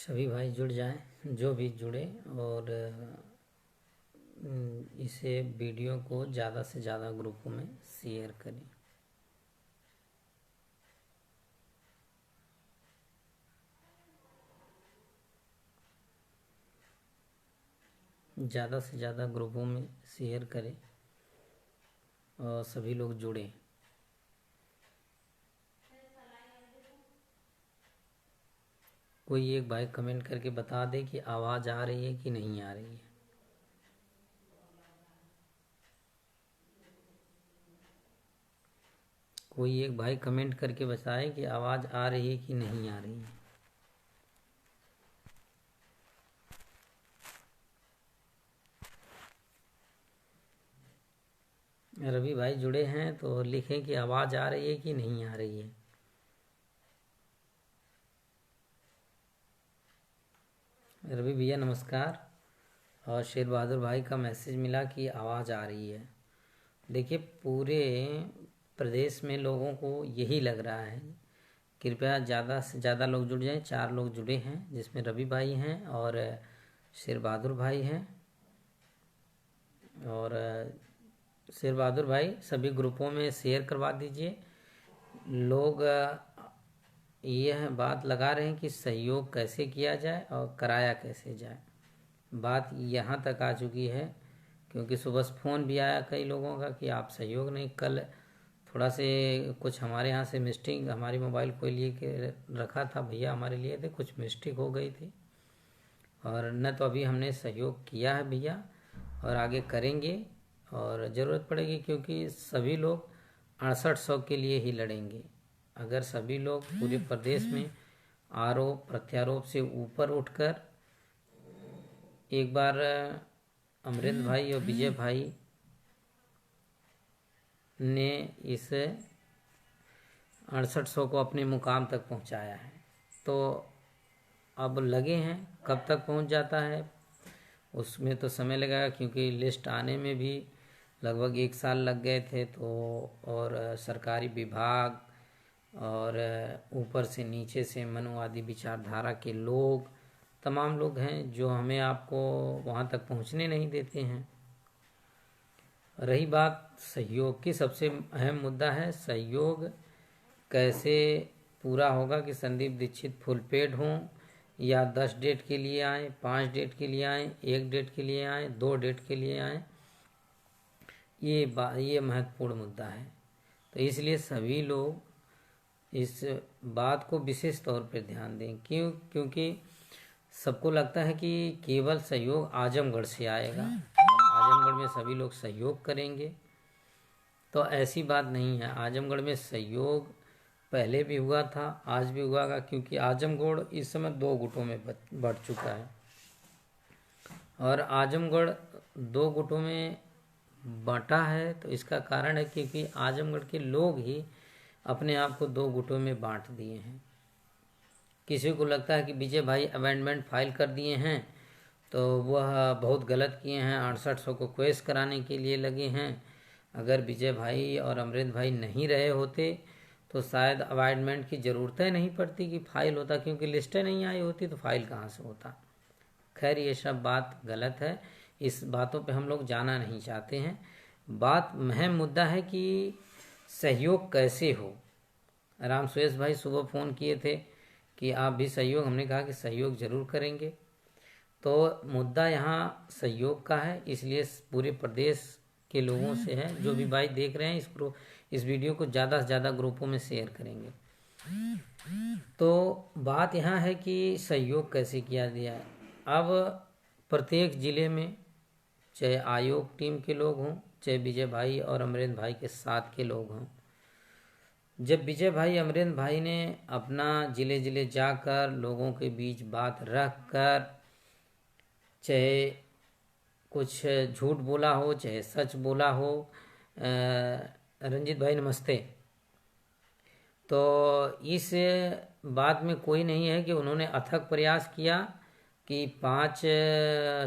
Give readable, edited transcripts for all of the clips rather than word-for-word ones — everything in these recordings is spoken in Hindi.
सभी भाई जुड़ जाएं, जो भी जुड़े, और इसे वीडियो को ज़्यादा से ज़्यादा ग्रुपों में शेयर करें। ज़्यादा से ज़्यादा ग्रुपों में शेयर करें और सभी लोग जुड़ें। कोई एक भाई कमेंट करके बता दे कि आवाज़ आ रही है कि नहीं आ रही है। कोई एक भाई कमेंट करके बताए कि आवाज़ आ रही है कि नहीं आ रही है। रवि भाई जुड़े हैं तो लिखें कि आवाज़ आ रही है कि नहीं आ रही है। रवि भैया नमस्कार। और शेर बहादुर भाई का मैसेज मिला कि आवाज़ आ रही है। देखिए, पूरे प्रदेश में लोगों को यही लग रहा है। कृपया ज़्यादा से ज़्यादा लोग जुड़ जाएं। 4 लोग जुड़े हैं, जिसमें रवि भाई हैं और शेर बहादुर भाई हैं। और शेर बहादुर भाई सभी ग्रुपों में शेयर करवा दीजिए। लोग यह बात लगा रहे हैं कि सहयोग कैसे किया जाए और कराया कैसे जाए। बात यहाँ तक आ चुकी है, क्योंकि सुबह फ़ोन भी आया कई लोगों का कि आप सहयोग नहीं। कल थोड़ा से कुछ हमारे यहाँ से मिस्टेक, हमारी मोबाइल कोई लिए के रखा था, भैया हमारे लिए थे, कुछ मिस्टेक हो गई थी। और न तो अभी हमने सहयोग किया है भैया, और आगे करेंगे और ज़रूरत पड़ेगी, क्योंकि सभी लोग 6800 के लिए ही लड़ेंगे। अगर सभी लोग पूरे प्रदेश में आरोप प्रत्यारोप से ऊपर उठकर एक बार अमृत भाई और विजय भाई ने इस 6800 को अपने मुकाम तक पहुंचाया है, तो अब लगे हैं कब तक पहुंच जाता है उसमें तो समय लगेगा, क्योंकि लिस्ट आने में भी लगभग 1 साल लग गए थे। तो और सरकारी विभाग और ऊपर से नीचे से मनुवादी विचारधारा के लोग, तमाम लोग हैं जो हमें आपको वहाँ तक पहुँचने नहीं देते हैं। रही बात सहयोग की, सबसे अहम मुद्दा है सहयोग कैसे पूरा होगा कि संदीप दीक्षित फुल पेड हों, या 10 डेट के लिए आए, 5 डेट के लिए आए, 1 डेट के लिए आए, 2 डेट के लिए आए। ये महत्वपूर्ण मुद्दा है। तो इसलिए सभी लोग इस बात को विशेष तौर पर ध्यान दें। क्योंकि सबको लगता है कि केवल सहयोग आजमगढ़ से आएगा, आजमगढ़ में सभी लोग सहयोग करेंगे, तो ऐसी बात नहीं है। आजमगढ़ में सहयोग पहले भी हुआ था, आज भी हुआ, क्योंकि आजमगढ़ इस समय 2 गुटों में बढ़ चुका है। और आजमगढ़ 2 गुटों में बंटा है, तो इसका कारण है क्योंकि आजमगढ़ के लोग ही अपने आप को 2 गुटों में बांट दिए हैं। किसी को लगता है कि विजय भाई अमेंडमेंट फाइल कर दिए हैं तो वह बहुत गलत किए हैं, 6800 को क्वेश कराने के लिए लगे हैं। अगर विजय भाई और अमृत भाई नहीं रहे होते तो शायद अमेंडमेंट की ज़रूरत ही नहीं पड़ती कि फाइल होता, क्योंकि लिस्टें नहीं आई होती तो फाइल कहाँ से होता। खैर, ये सब बात गलत है, इस बातों पे हम लोग जाना नहीं चाहते हैं। बात अहम मुद्दा है कि सहयोग कैसे हो। राम सुरेश भाई सुबह फ़ोन किए थे कि आप भी सहयोग, हमने कहा कि सहयोग ज़रूर करेंगे। तो मुद्दा यहाँ सहयोग का है, इसलिए पूरे प्रदेश के लोगों से है, जो भी भाई देख रहे हैं इस वीडियो को ज़्यादा से ज़्यादा ग्रुपों में शेयर करेंगे। तो बात यहाँ है कि सहयोग कैसे किया गया है। अब प्रत्येक ज़िले में चाहे आयोग टीम के लोग हों, चाहे विजय भाई और अमरेंद्र भाई के साथ के लोग हों, जब विजय भाई अमरेंद्र भाई ने अपना ज़िले ज़िले जाकर लोगों के बीच बात रख कर, चाहे कुछ झूठ बोला हो चाहे सच बोला हो, रंजीत भाई नमस्ते, तो इस बात में कोई नहीं है कि उन्होंने अथक प्रयास किया कि 5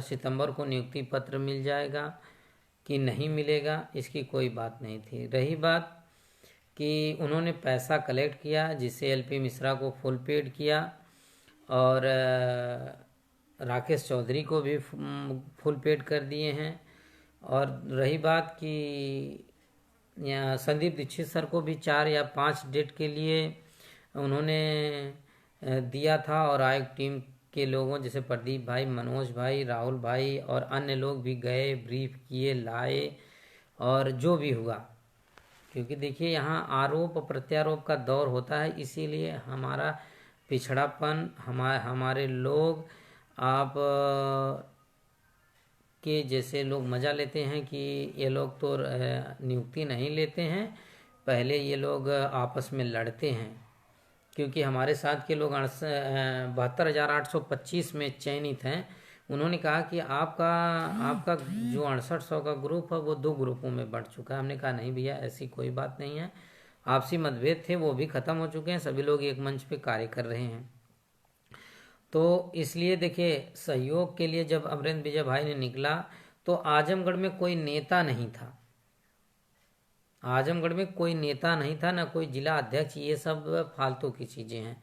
सितंबर को नियुक्ति पत्र मिल जाएगा कि नहीं मिलेगा, इसकी कोई बात नहीं थी। रही बात कि उन्होंने पैसा कलेक्ट किया, जिससे एलपी मिश्रा को फुल पेड किया और राकेश चौधरी को भी फुल पेड कर दिए हैं। और रही बात कि यहाँ संदीप दीक्षित सर को भी 4 या 5 डेट के लिए उन्होंने दिया था, और आयोग टीम के लोगों जैसे प्रदीप भाई, मनोज भाई, राहुल भाई और अन्य लोग भी गए, ब्रीफ किए, लाए और जो भी हुआ। क्योंकि देखिए यहाँ आरोप और प्रत्यारोप का दौर होता है, इसीलिए हमारा पिछड़ापन, हमारे लोग आप के जैसे लोग मज़ा लेते हैं कि ये लोग तो नियुक्ति नहीं लेते हैं, पहले ये लोग आपस में लड़ते हैं। क्योंकि हमारे साथ के लोग 72,825 में चयनित हैं। उन्होंने कहा कि आपका जो 6800 का ग्रुप है वो 2 ग्रुपों में बढ़ चुका है। हमने कहा नहीं भैया, ऐसी कोई बात नहीं है, आपसी मतभेद थे वो भी खत्म हो चुके हैं, सभी लोग एक मंच पे कार्य कर रहे हैं। तो इसलिए देखिए, सहयोग के लिए जब अमरेंद्र विजय भाई ने निकला तो आजमगढ़ में कोई नेता नहीं था, आजमगढ़ में कोई नेता नहीं था, ना कोई जिला अध्यक्ष, ये सब फालतू की चीज़ें हैं।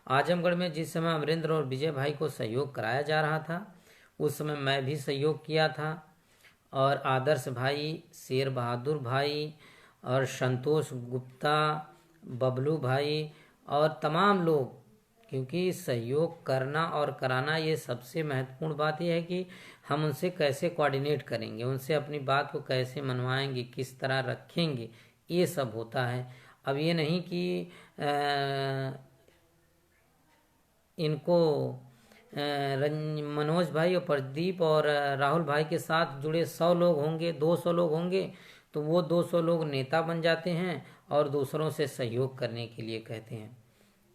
आजमगढ़ में जिस समय अमरेंद्र और विजय भाई को सहयोग कराया जा रहा था, उस समय मैं भी सहयोग किया था, और आदर्श भाई, शेर बहादुर भाई और संतोष गुप्ता, बबलू भाई और तमाम लोग, क्योंकि सहयोग करना और कराना ये सबसे महत्वपूर्ण बात यह है कि हम उनसे कैसे कोऑर्डिनेट करेंगे, उनसे अपनी बात को कैसे मनवाएंगे, किस तरह रखेंगे, ये सब होता है। अब ये नहीं कि इनको मनोज भाई और प्रदीप और राहुल भाई के साथ जुड़े 100 लोग होंगे, 200 लोग होंगे, तो वो 200 लोग नेता बन जाते हैं और दूसरों से सहयोग करने के लिए कहते हैं।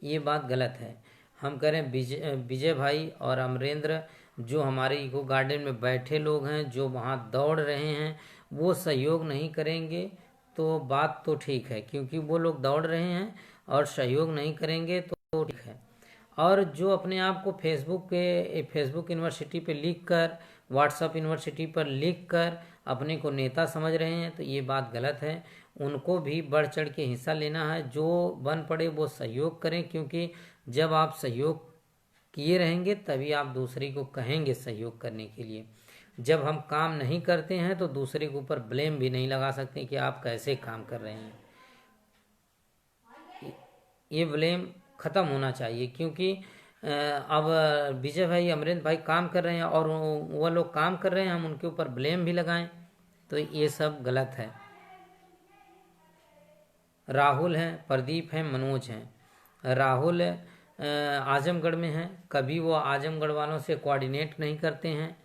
ये बात गलत है। हम करें विजय भाई और अमरेंद्र जो हमारे इको गार्डन में बैठे लोग हैं, जो वहाँ दौड़ रहे हैं, वो सहयोग नहीं करेंगे तो बात तो ठीक है, क्योंकि वो लोग दौड़ रहे हैं और सहयोग नहीं करेंगे तो ठीक है। और जो अपने आप को फेसबुक यूनिवर्सिटी पे लिख कर, व्हाट्सएप यूनिवर्सिटी पर लिख कर अपने को नेता समझ रहे हैं, तो ये बात गलत है। उनको भी बढ़ चढ़ के हिस्सा लेना है, जो बन पड़े वो सहयोग करें, क्योंकि जब आप सहयोग किए रहेंगे तभी आप दूसरे को कहेंगे सहयोग करने के लिए। जब हम काम नहीं करते हैं तो दूसरे के ऊपर ब्लेम भी नहीं लगा सकते कि आप कैसे काम कर रहे हैं। ये ब्लेम ख़त्म होना चाहिए, क्योंकि अब विजय भाई, अमरेंद्र भाई काम कर रहे हैं और वो लोग काम कर रहे हैं, हम उनके ऊपर ब्लेम भी लगाएं तो ये सब गलत है। राहुल हैं, प्रदीप हैं, मनोज हैं। राहुल आजमगढ़ में हैं, कभी वो आजमगढ़ वालों से कोऑर्डिनेट नहीं करते हैं।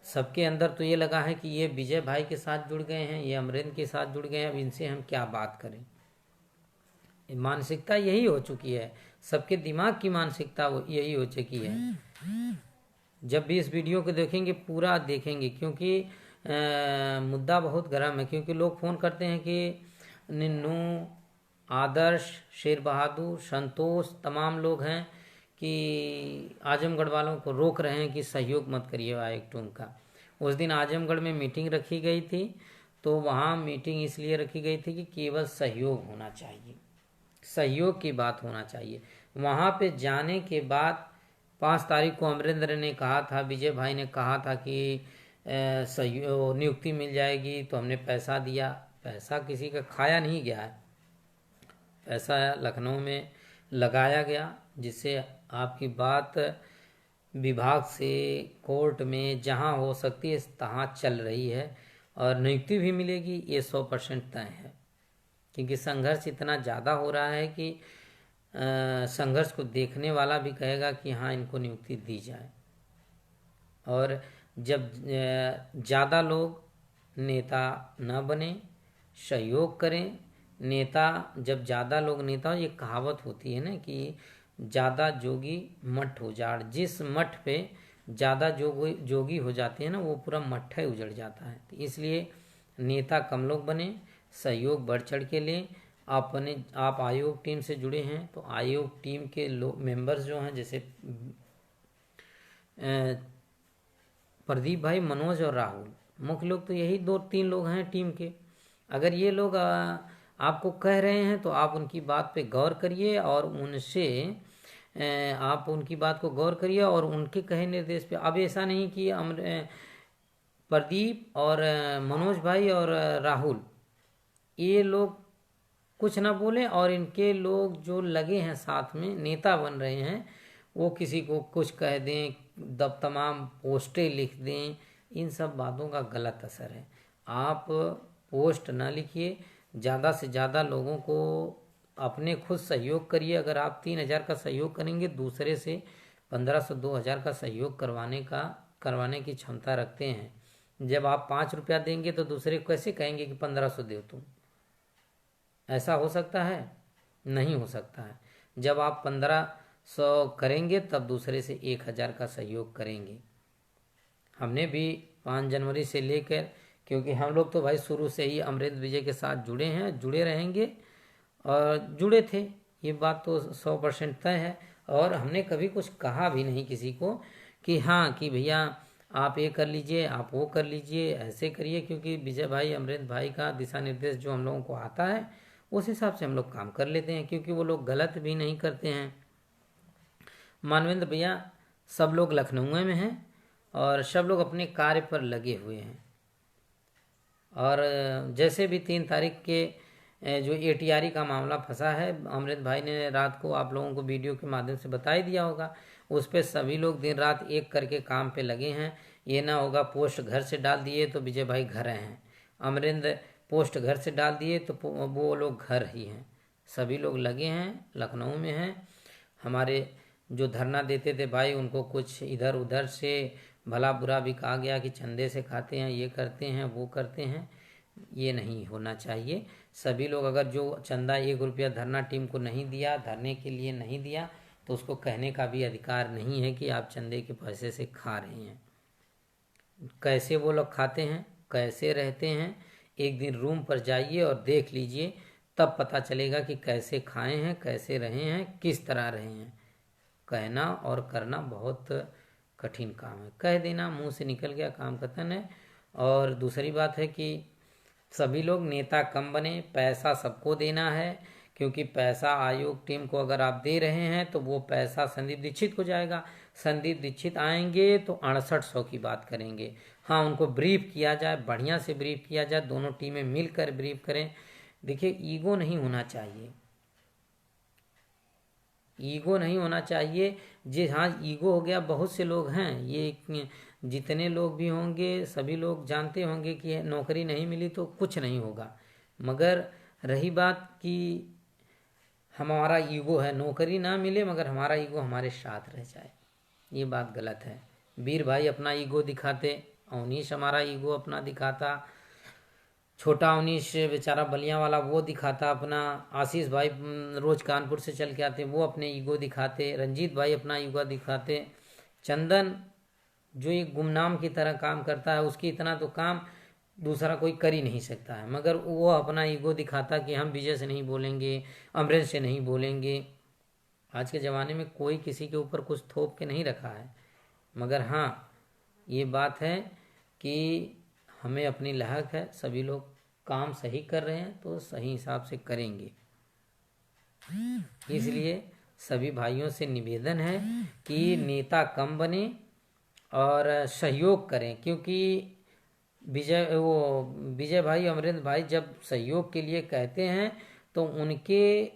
सबके अंदर तो ये लगा है कि ये विजय भाई के साथ जुड़ गए हैं, ये अमरेंद्र के साथ जुड़ गए हैं, अब इनसे हम क्या बात करें। मानसिकता यही हो चुकी है, सबके दिमाग की मानसिकता यही हो चुकी है। जब भी इस वीडियो को देखेंगे पूरा देखेंगे, क्योंकि मुद्दा बहुत गर्म है। क्योंकि लोग फ़ोन करते हैं कि निन्नू, आदर्श, शेर बहादुर, संतोष, तमाम लोग हैं कि आजमगढ़ वालों को रोक रहे हैं कि सहयोग मत करिए आयोग टीम का। उस दिन आजमगढ़ में मीटिंग रखी गई थी, तो वहाँ मीटिंग इसलिए रखी गई थी कि केवल सहयोग होना चाहिए, सहयोग की बात होना चाहिए। वहाँ पे जाने के बाद 5 तारीख को अमरेंद्र ने कहा था, विजय भाई ने कहा था कि सहयोग नियुक्ति मिल जाएगी, तो हमने पैसा दिया। पैसा किसी का खाया नहीं गया है, पैसा लखनऊ में लगाया गया, जिससे आपकी बात विभाग से, कोर्ट में जहाँ हो सकती है तहाँ चल रही है, और नियुक्ति भी मिलेगी, ये 100% तय है। क्योंकि संघर्ष इतना ज़्यादा हो रहा है कि संघर्ष को देखने वाला भी कहेगा कि हाँ, इनको नियुक्ति दी जाए। और जब ज़्यादा लोग नेता न बने, सहयोग करें। नेता जब ज़्यादा लोग नेता हो, ये कहावत होती है ना कि ज़्यादा जोगी मठ उजाड़। जिस मठ पे ज़्यादा जोगी हो जाते हैं ना, वो पूरा मठ ही उजड़ जाता है। तो इसलिए नेता कम लोग बने, सहयोग बढ़ चढ़ के लें। आप आयोग टीम से जुड़े हैं तो आयोग टीम के मेंबर्स जो हैं, जैसे प्रदीप भाई, मनोज और राहुल, मुख्य लोग तो यही 2-3 लोग हैं टीम के। अगर ये लोग आपको कह रहे हैं तो आप उनकी बात पे गौर करिए और उनसे आप उनकी बात को गौर करिए और उनके कहे निर्देश पे। अब ऐसा नहीं कि प्रदीप और मनोज भाई और राहुल ये लोग कुछ ना बोले और इनके लोग जो लगे हैं साथ में नेता बन रहे हैं वो किसी को कुछ कह दें, तमाम पोस्टें लिख दें, इन सब बातों का गलत असर है। आप पोस्ट ना लिखिए, ज़्यादा से ज़्यादा लोगों को अपने खुद सहयोग करिए। अगर आप 3,000 का सहयोग करेंगे, दूसरे से 1,500 2,000 का सहयोग करवाने की क्षमता रखते हैं। जब आप 5 रुपया देंगे तो दूसरे कैसे कहेंगे कि 1,500 दो तुम? ऐसा हो सकता है? नहीं हो सकता है। जब आप 1,500 करेंगे तब दूसरे से 1,000 का सहयोग करेंगे। हमने भी 5 जनवरी से लेकर, क्योंकि हम लोग तो भाई शुरू से ही अमृत विजय के साथ जुड़े हैं, जुड़े रहेंगे और जुड़े थे, ये बात तो 100% तय है। और हमने कभी कुछ कहा भी नहीं किसी को कि हाँ कि भैया आप ये कर लीजिए, आप वो कर लीजिए, ऐसे करिए, क्योंकि विजय भाई अमृत भाई का दिशा निर्देश जो हम लोगों को आता है उस हिसाब से हम लोग काम कर लेते हैं, क्योंकि वो लोग गलत भी नहीं करते हैं। मानवेंद्र भैया सब लोग लखनऊ में हैं और सब लोग अपने कार्य पर लगे हुए हैं। और जैसे भी 3 तारीख के जो ATRE का मामला फंसा है, अमृत भाई ने रात को आप लोगों को वीडियो के माध्यम से बता ही दिया होगा, उस पर सभी लोग दिन रात एक करके काम पे लगे हैं। ये ना होगा पोस्ट घर से डाल दिए तो विजय भाई घर हैं, अमरिंदर पोस्ट घर से डाल दिए तो वो लोग घर ही हैं। सभी लोग लगे हैं, लखनऊ में हैं। हमारे जो धरना देते थे भाई, उनको कुछ इधर उधर से भला बुरा भी कहा गया कि चंदे से खाते हैं, ये करते हैं, वो करते हैं। ये नहीं होना चाहिए। सभी लोग अगर जो चंदा 1 रुपया धरना टीम को नहीं दिया, धरने के लिए नहीं दिया, तो उसको कहने का भी अधिकार नहीं है कि आप चंदे के पैसे से खा रहे हैं। कैसे वो लोग खाते हैं, कैसे रहते हैं, एक दिन रूम पर जाइए और देख लीजिए, तब पता चलेगा कि कैसे खाए हैं, कैसे रहे हैं, किस तरह रहे हैं। कहना और करना बहुत कठिन काम है। कह देना मुंह से निकल गया, काम खत्म है। और दूसरी बात है कि सभी लोग नेता कम बने, पैसा सबको देना है, क्योंकि पैसा आयोग टीम को अगर आप दे रहे हैं तो वो पैसा संदीप दीक्षित को जाएगा। संदीप दीक्षित आएंगे तो 6800 की बात करेंगे। हाँ, उनको ब्रीफ किया जाए, बढ़िया से ब्रीफ किया जाए, दोनों टीमें मिलकर ब्रीफ करें। देखिए, ईगो नहीं होना चाहिए, ईगो नहीं होना चाहिए। जी हाँ, ईगो हो गया, बहुत से लोग हैं, ये जितने लोग भी होंगे सभी लोग जानते होंगे कि नौकरी नहीं मिली तो कुछ नहीं होगा। मगर रही बात कि हमारा ईगो है, नौकरी ना मिले मगर हमारा ईगो हमारे साथ रह जाए, ये बात गलत है। वीर भाई अपना ईगो दिखाते, अवनीश हमारा ईगो अपना दिखाता, छोटा अवनीश बेचारा बलिया वाला वो दिखाता अपना, आशीष भाई रोज कानपुर से चल के आते वो अपने ईगो दिखाते, रंजीत भाई अपना ईगो दिखाते, चंदन जो एक गुमनाम की तरह काम करता है, उसकी इतना तो काम दूसरा कोई कर ही नहीं सकता है, मगर वो अपना ईगो दिखाता कि हम विजय से नहीं बोलेंगे, अमरेश से नहीं बोलेंगे। आज के ज़माने में कोई किसी के ऊपर कुछ थोप के नहीं रखा है, मगर हाँ ये बात है कि हमें अपनी लायक है, सभी लोग काम सही कर रहे हैं तो सही हिसाब से करेंगे। इसलिए सभी भाइयों से निवेदन है कि नेता कम बने और सहयोग करें, क्योंकि विजय भाई अमरेंद्र भाई जब सहयोग के लिए कहते हैं तो उनके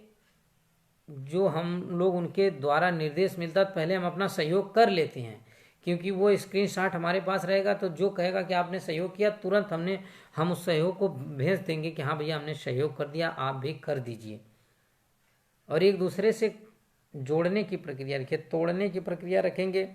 जो हम लोग उनके द्वारा निर्देश मिलता है पहले हम अपना सहयोग कर लेते हैं, क्योंकि वो स्क्रीनशॉट हमारे पास रहेगा तो जो कहेगा कि आपने सहयोग किया तुरंत हम उस सहयोग को भेज देंगे कि हाँ भैया हमने सहयोग कर दिया, आप भी कर दीजिए। और एक दूसरे से जोड़ने की प्रक्रिया रखिए, तोड़ने की प्रक्रिया रखेंगे।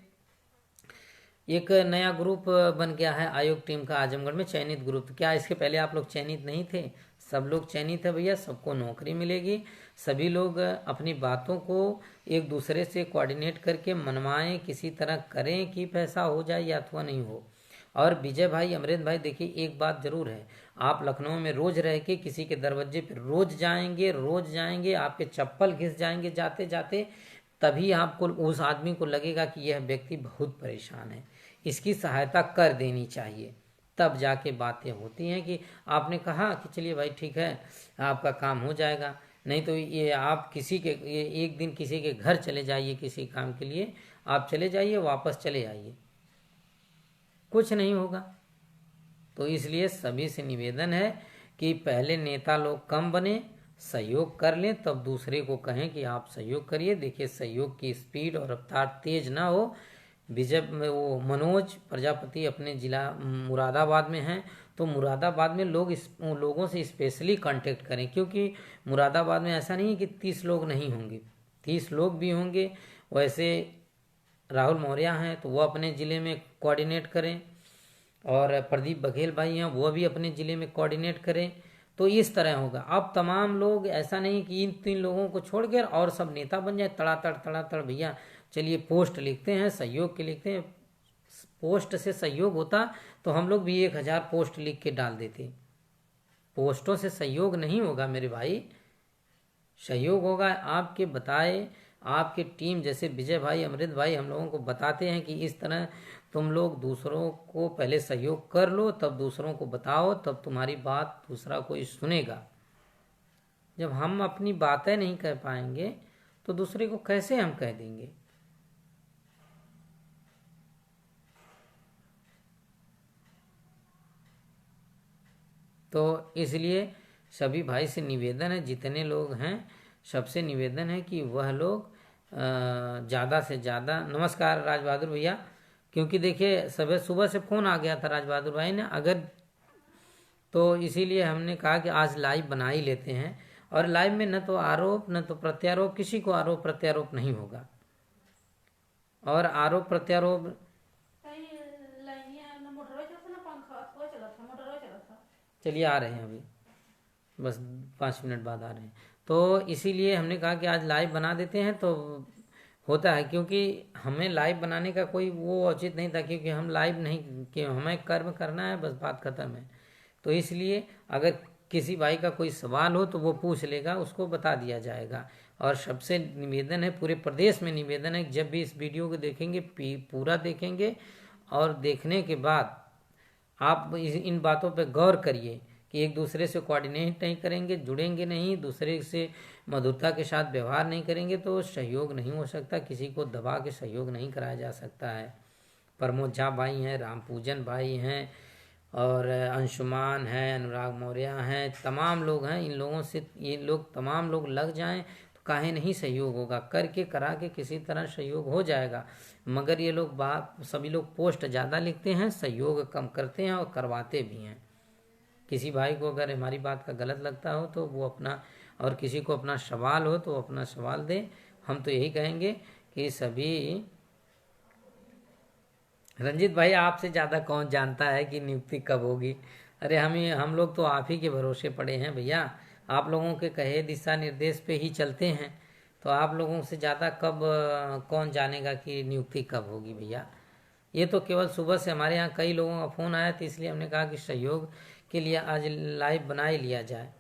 एक नया ग्रुप बन गया है आयोग टीम का आजमगढ़ में, चयनित ग्रुप। क्या इसके पहले आप लोग चयनित नहीं थे? सब लोग चयनित है भैया, सबको नौकरी मिलेगी। सभी लोग अपनी बातों को एक दूसरे से कोऑर्डिनेट करके मनवाएं, किसी तरह करें कि पैसा हो जाए या अथवा नहीं हो। और विजय भाई अमरेंद्र भाई देखिए, एक बात जरूर है, आप लखनऊ में रोज रह के किसी के दरवाजे पर रोज जाएंगे, आपके चप्पल घिस जाएंगे जाते जाते, तभी आपको उस आदमी को लगेगा कि यह व्यक्ति बहुत परेशान है, इसकी सहायता कर देनी चाहिए। तब जाके बातें होती हैं कि आपने कहा कि चलिए भाई ठीक है आपका काम हो जाएगा। नहीं तो ये आप किसी के ये एक दिन किसी के घर चले जाइए किसी काम के लिए, आप चले जाइए वापस चले आइए, कुछ नहीं होगा। तो इसलिए सभी से निवेदन है कि पहले नेता लोग कम बने, सहयोग कर लें, तब दूसरे को कहें कि आप सहयोग करिए। देखिए सहयोग की स्पीड और रफ्तार तेज ना हो। विजय वो मनोज प्रजापति अपने जिला मुरादाबाद में हैं, तो मुरादाबाद में लोगों से स्पेशली कांटेक्ट करें, क्योंकि मुरादाबाद में ऐसा नहीं है कि 30 लोग नहीं होंगे, 30 लोग भी होंगे। वैसे राहुल मौर्य हैं तो वो अपने ज़िले में कोऑर्डिनेट करें, और प्रदीप बघेल भाई हैं वो भी अपने ज़िले में कोऑर्डिनेट करें। तो इस तरह होगा। अब तमाम लोग, ऐसा नहीं कि इन 3 लोगों को छोड़ कर और सब नेता बन जाए तड़ातड़ भैया चलिए पोस्ट लिखते हैं, सहयोग के लिखते हैं। पोस्ट से सहयोग होता तो हम लोग भी 1000 पोस्ट लिख के डाल देते। पोस्टों से सहयोग नहीं होगा मेरे भाई, सहयोग होगा आपके बताए, आपके टीम जैसे विजय भाई, अमृत भाई हम लोगों को बताते हैं कि इस तरह तुम लोग दूसरों को पहले सहयोग कर लो, तब दूसरों को बताओ, तब तुम्हारी बात दूसरा कोई सुनेगा। जब हम अपनी बातें नहीं कह पाएंगे तो दूसरे को कैसे हम कह देंगे। तो इसलिए सभी भाई से निवेदन है, जितने लोग हैं सबसे निवेदन है कि वह लोग ज़्यादा से ज़्यादा। नमस्कार राज बहादुर भैया। क्योंकि देखिए सुबह से फ़ोन आ गया था राज बहादुर भाई ने, अगर तो इसीलिए हमने कहा कि आज लाइव बना ही लेते हैं। और लाइव में न तो आरोप न तो प्रत्यारोप, किसी को आरोप प्रत्यारोप नहीं होगा। और आरोप प्रत्यारोप चलिए आ रहे हैं अभी, बस 5 मिनट बाद आ रहे हैं। तो इसीलिए हमने कहा कि आज लाइव बना देते हैं। तो होता है क्योंकि हमें लाइव बनाने का कोई वो औचित नहीं था, क्योंकि हम लाइव नहीं कि हमें कर्म करना है, बस बात खत्म है। तो इसलिए अगर किसी भाई का कोई सवाल हो तो वो पूछ लेगा, उसको बता दिया जाएगा। और सबसे निवेदन है, पूरे प्रदेश में निवेदन है, जब भी इस वीडियो को देखेंगे पूरा देखेंगे, और देखने के बाद आप इन बातों पर गौर करिए कि एक दूसरे से कोऑर्डिनेट नहीं करेंगे, जुड़ेंगे नहीं, दूसरे से मधुरता के साथ व्यवहार नहीं करेंगे तो सहयोग नहीं हो सकता। किसी को दबा के सहयोग नहीं कराया जा सकता है। प्रमोद झा भाई हैं, राम पूजन भाई हैं, और अंशुमान हैं, अनुराग मौर्य हैं, तमाम लोग हैं। इन लोगों से ये लोग तमाम लोग लग जाएं तो काहे नहीं सहयोग होगा। करके करा के किसी तरह सहयोग हो जाएगा। मगर ये लोग सभी लोग पोस्ट ज़्यादा लिखते हैं, सहयोग कम करते हैं और करवाते भी हैं। किसी भाई को अगर हमारी बात का गलत लगता हो तो वो अपना, और किसी को अपना सवाल हो तो अपना सवाल दे। हम तो यही कहेंगे कि सभी, रंजीत भाई आपसे ज़्यादा कौन जानता है कि नियुक्ति कब होगी। अरे हम लोग तो आप ही के भरोसे पड़े हैं भैया, आप लोगों के कहे दिशा निर्देश पे ही चलते हैं। तो आप लोगों से ज़्यादा कब कौन जानेगा कि नियुक्ति कब होगी भैया। ये तो केवल सुबह से हमारे यहाँ कई लोगों का फ़ोन आया था, इसलिए हमने कहा कि सहयोग के लिए आज लाइव बना ही लिया जाए।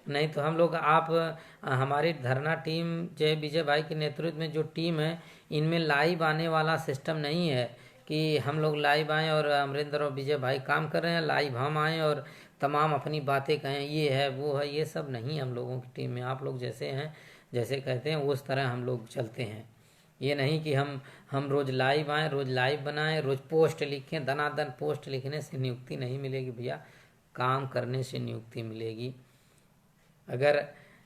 नहीं तो हम लोग हमारी धरना टीम जय विजय भाई के नेतृत्व में जो टीम है, इनमें लाइव आने वाला सिस्टम नहीं है कि हम लोग लाइव आएँ और अमरिंदर और विजय भाई काम कर रहे हैं, लाइव हम आएँ और तमाम अपनी बातें कहें, ये है वो है, ये सब नहीं हम लोगों की टीम में। आप लोग जैसे हैं, जैसे कहते हैं उस तरह हम लोग चलते हैं। ये नहीं कि हम रोज़ लाइव आएँ, रोज़ लाइव बनाएं, रोज़ पोस्ट लिखें। दनादन पोस्ट लिखने से नियुक्ति नहीं मिलेगी भैया, काम करने से नियुक्ति मिलेगी। अगर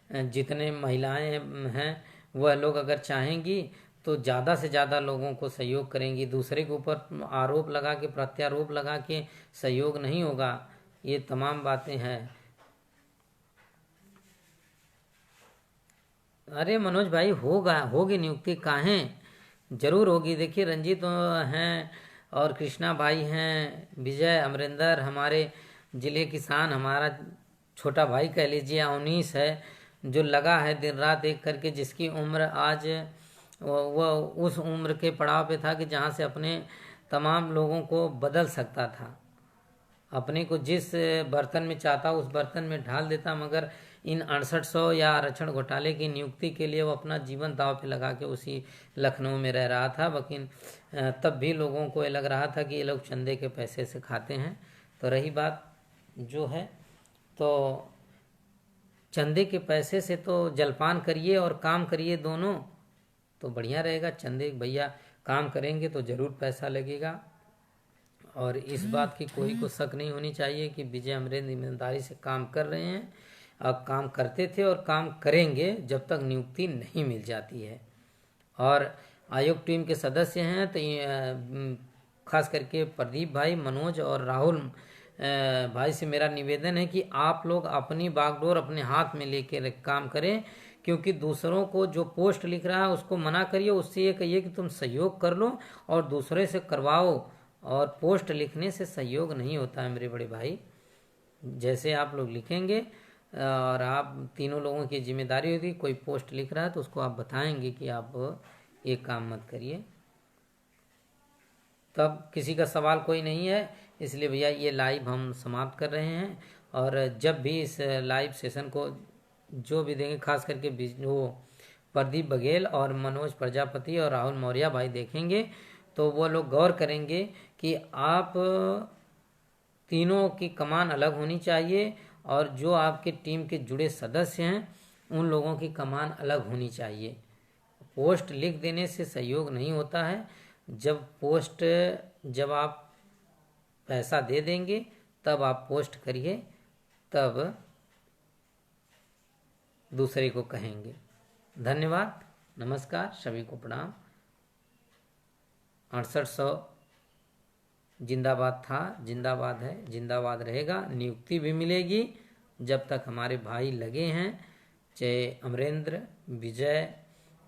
जितने महिलाएं हैं वह लोग अगर चाहेंगी तो ज़्यादा से ज़्यादा लोगों को सहयोग करेंगी। दूसरे के ऊपर आरोप लगा के, प्रत्यारोप लगा के सहयोग नहीं होगा। ये तमाम बातें हैं। अरे मनोज भाई होगी नियुक्ति, काहें जरूर होगी। देखिए रंजीत हैं और कृष्णा भाई हैं, विजय, अमरिंदर, हमारे जिले किसान, हमारा छोटा भाई कह लीजिए, अवनीश है, जो लगा है दिन रात एक करके, जिसकी उम्र आज वह उस उम्र के पड़ाव पे था कि जहाँ से अपने तमाम लोगों को बदल सकता था। अपने को जिस बर्तन में चाहता उस बर्तन में ढाल देता। मगर इन 6800 या आरक्षण घोटाले की नियुक्ति के लिए वो अपना जीवन दांव पे लगा के उसी लखनऊ में रह रहा था। लेकिन तब भी लोगों को ये लग रहा था कि ये लोग चंदे के पैसे से खाते हैं। तो रही बात जो है, तो चंदे के पैसे से तो जलपान करिए और काम करिए दोनों, तो बढ़िया रहेगा। चंदे भैया काम करेंगे तो जरूर पैसा लगेगा। और इस बात की कोई को शक नहीं होनी चाहिए कि विजय अमरेंद्र ईमानदारी से काम कर रहे हैं, अब काम करते थे और काम करेंगे जब तक नियुक्ति नहीं मिल जाती है। और आयोग टीम के सदस्य हैं तो खास करके प्रदीप भाई, मनोज और राहुल भाई से मेरा निवेदन है कि आप लोग अपनी बागडोर अपने हाथ में लेके काम करें, क्योंकि दूसरों को जो पोस्ट लिख रहा है उसको मना करिए, उससे ये कहिए कि तुम सहयोग कर लो और दूसरे से करवाओ। और पोस्ट लिखने से सहयोग नहीं होता है मेरे बड़े भाई। जैसे आप लोग लिखेंगे और आप तीनों लोगों की जिम्मेदारी होगी, कोई पोस्ट लिख रहा है तो उसको आप बताएंगे कि आप ये काम मत करिए, तब किसी का सवाल कोई नहीं है। इसलिए भैया ये लाइव हम समाप्त कर रहे हैं। और जब भी इस लाइव सेशन को जो भी देंगे, खास करके वो प्रदीप बघेल और मनोज प्रजापति और राहुल मौर्य भाई देखेंगे, तो वो लोग गौर करेंगे कि आप तीनों की कमान अलग होनी चाहिए और जो आपके टीम के जुड़े सदस्य हैं उन लोगों की कमान अलग होनी चाहिए। पोस्ट लिख देने से सहयोग नहीं होता है। जब आप पैसा दे देंगे तब आप पोस्ट करिए, तब दूसरे को कहेंगे। धन्यवाद, नमस्कार, सभी को प्रणाम। 6800 जिंदाबाद था, जिंदाबाद है, जिंदाबाद रहेगा। नियुक्ति भी मिलेगी जब तक हमारे भाई लगे हैं, चाहे अमरेंद्र, विजय,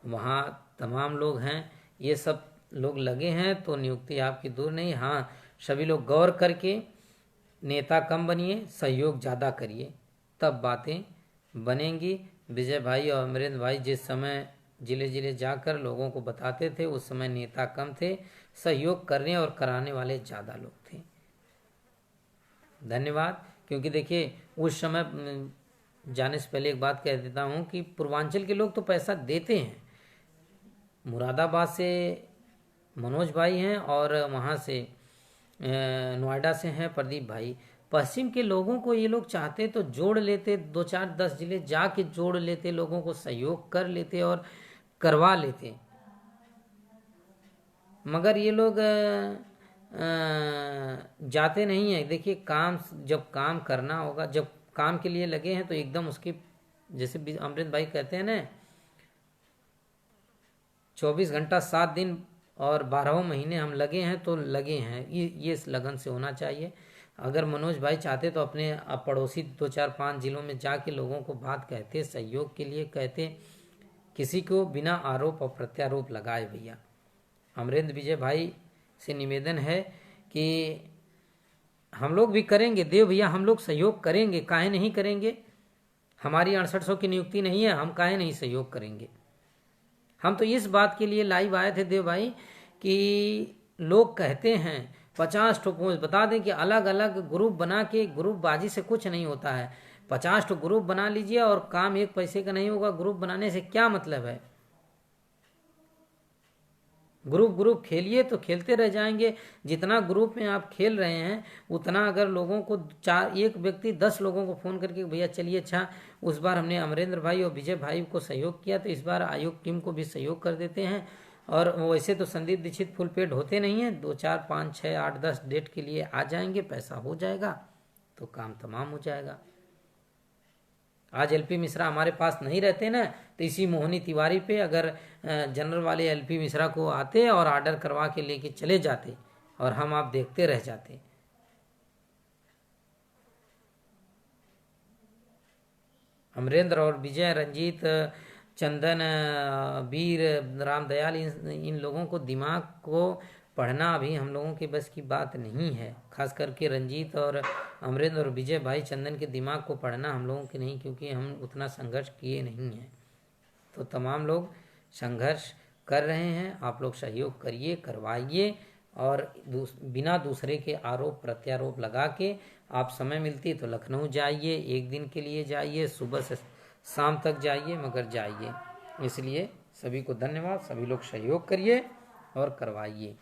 वहाँ तमाम लोग हैं, ये सब लोग लगे हैं तो नियुक्ति आपकी दूर नहीं। हाँ, सभी लोग गौर करके नेता कम बनिए, सहयोग ज़्यादा करिए, तब बातें बनेंगी। विजय भाई और अमरेंद्र भाई जिस समय जिले जिले जाकर लोगों को बताते थे उस समय नेता कम थे, सहयोग करने और कराने वाले ज़्यादा लोग थे। धन्यवाद। क्योंकि देखिए उस समय जाने से पहले एक बात कह देता हूँ कि पूर्वांचल के लोग तो पैसा देते हैं। मुरादाबाद से मनोज भाई हैं और वहाँ से नोएडा से हैं प्रदीप भाई। पश्चिम के लोगों को ये लोग चाहते तो जोड़ लेते, 2-4-10 जिले जाके जोड़ लेते, लोगों को सहयोग कर लेते और करवा लेते, मगर ये लोग जाते नहीं है। देखिए जब काम करना होगा, जब काम के लिए लगे हैं तो एकदम उसकी, जैसे अमृत भाई कहते हैं ना, 24 घंटा 7 दिन और 12 महीने हम लगे हैं तो लगे हैं, ये इस लगन से होना चाहिए। अगर मनोज भाई चाहते तो अपने पड़ोसी 2-4-5 जिलों में जाके लोगों को बात कहते, सहयोग के लिए कहते, किसी को बिना आरोप और प्रत्यारोप लगाए। भैया अमरेंद्र विजय भाई से निवेदन है कि हम लोग भी करेंगे, देव भैया हम लोग सहयोग करेंगे, काहे नहीं करेंगे। हमारी 6800 की नियुक्ति नहीं है, हम काहे नहीं सहयोग करेंगे। हम तो इस बात के लिए लाइव आए थे देव भाई कि लोग कहते हैं 50 ठो पोस्ट बता दें कि अलग अलग ग्रुप बना के, ग्रुप बाजी से कुछ नहीं होता है। 50 ठो ग्रुप बना लीजिए और काम 1 पैसे का नहीं होगा। ग्रुप बनाने से क्या मतलब है। ग्रुप खेलिए तो खेलते रह जाएंगे। जितना ग्रुप में आप खेल रहे हैं उतना अगर लोगों को एक व्यक्ति 10 लोगों को फोन करके भैया चलिए, अच्छा उस बार हमने अमरेंद्र भाई और विजय भाई को सहयोग किया तो इस बार आयोग टीम को भी सहयोग कर देते हैं। और वैसे तो संदीप दीक्षित फुल पेड होते नहीं हैं, 2, 4, 5, 6, 8, 10 डेट के लिए आ जाएंगे, पैसा हो जाएगा तो काम तमाम हो जाएगा। आज एलपी मिश्रा हमारे पास नहीं रहते ना, तो इसी मोहनी तिवारी पे अगर जनरल वाले एलपी मिश्रा को आते और ऑर्डर करवा के लेके चले जाते और हम आप देखते रह जाते। अमरेंद्र और विजय, रंजीत, चंदन, वीर, रामदयाल, इन लोगों को दिमाग को पढ़ना अभी हम लोगों के बस की बात नहीं है। खास करके रंजीत और अमरेंद्र और विजय भाई, चंदन के दिमाग को पढ़ना हम लोगों के नहीं, क्योंकि हम उतना संघर्ष किए नहीं हैं। तो तमाम लोग संघर्ष कर रहे हैं, आप लोग सहयोग करिए, करवाइए और बिना दूसरे के आरोप प्रत्यारोप लगा के आप समय मिलती तो लखनऊ जाइए, 1 दिन के लिए जाइए, सुबह से शाम तक जाइए, मगर जाइए। इसलिए सभी को धन्यवाद। सभी लोग सहयोग करिए और करवाइए।